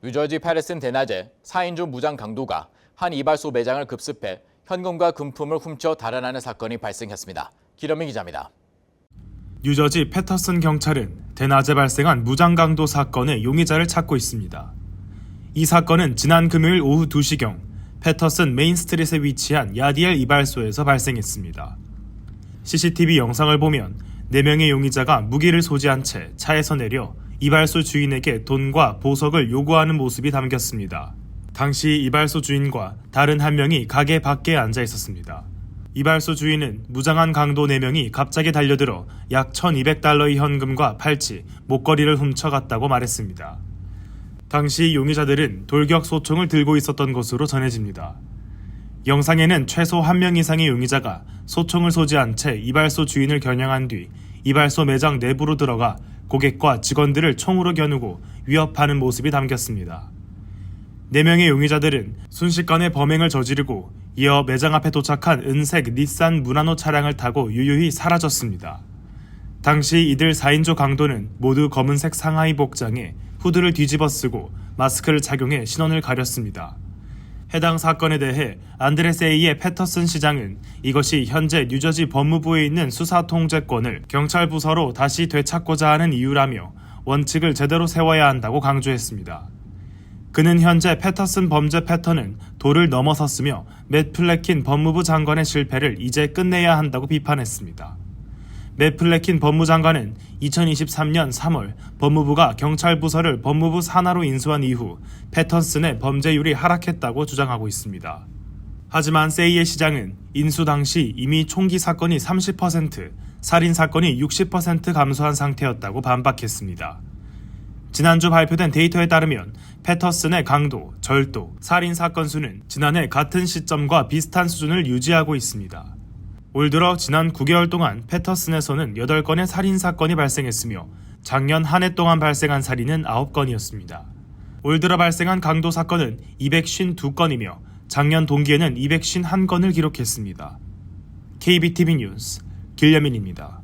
뉴저지 패리슨 대낮에 4인조 무장 강도가 한 이발소 매장을 급습해 현금과 금품을 훔쳐 달아나는 사건이 발생했습니다. 기러민 기자입니다. 뉴저지 패터슨 경찰은 대낮에 발생한 무장 강도 사건의 용의자를 찾고 있습니다. 이 사건은 지난 금요일 오후 2시경 패터슨 메인스트릿에 위치한 야디엘 이발소에서 발생했습니다. CCTV 영상을 보면 4명의 용의자가 무기를 소지한 채 차에서 내려 이발소 주인에게 돈과 보석을 요구하는 모습이 담겼습니다. 당시 이발소 주인과 다른 한 명이 가게 밖에 앉아 있었습니다. 이발소 주인은 무장한 강도 4명이 갑자기 달려들어 약 $1,200의 현금과 팔찌, 목걸이를 훔쳐갔다고 말했습니다. 당시 용의자들은 돌격 소총을 들고 있었던 것으로 전해집니다. 영상에는 최소 1명 이상의 용의자가 소총을 소지한 채 이발소 주인을 겨냥한 뒤 이발소 매장 내부로 들어가 고객과 직원들을 총으로 겨누고 위협하는 모습이 담겼습니다. 4명의 용의자들은 순식간에 범행을 저지르고 이어 매장 앞에 도착한 은색 닛산 무라노 차량을 타고 유유히 사라졌습니다. 당시 이들 4인조 강도는 모두 검은색 상하이 복장에 후드를 뒤집어 쓰고 마스크를 착용해 신원을 가렸습니다. 해당 사건에 대해 안드레 세이의 패터슨 시장은 이것이 현재 뉴저지 법무부에 있는 수사 통제권을 경찰 부서로 다시 되찾고자 하는 이유라며 원칙을 제대로 세워야 한다고 강조했습니다. 그는 현재 패터슨 범죄 패턴은 도를 넘어섰으며 맷 플래킨 법무부 장관의 실패를 이제 끝내야 한다고 비판했습니다. 맷 플래킨 법무장관은 2023년 3월 법무부가 경찰 부서를 법무부 산하로 인수한 이후 패터슨의 범죄율이 하락했다고 주장하고 있습니다. 하지만 세이의 시장은 인수 당시 이미 총기 사건이 30%, 살인 사건이 60% 감소한 상태였다고 반박했습니다. 지난주 발표된 데이터에 따르면 패터슨의 강도, 절도, 살인 사건 수는 지난해 같은 시점과 비슷한 수준을 유지하고 있습니다. 올 들어 지난 9개월 동안 패터슨에서는 8건의 살인 사건이 발생했으며 작년 한 해 동안 발생한 살인은 9건이었습니다. 올 들어 발생한 강도 사건은 252건이며 작년 동기에는 251건을 기록했습니다. KBTV 뉴스 길려민입니다.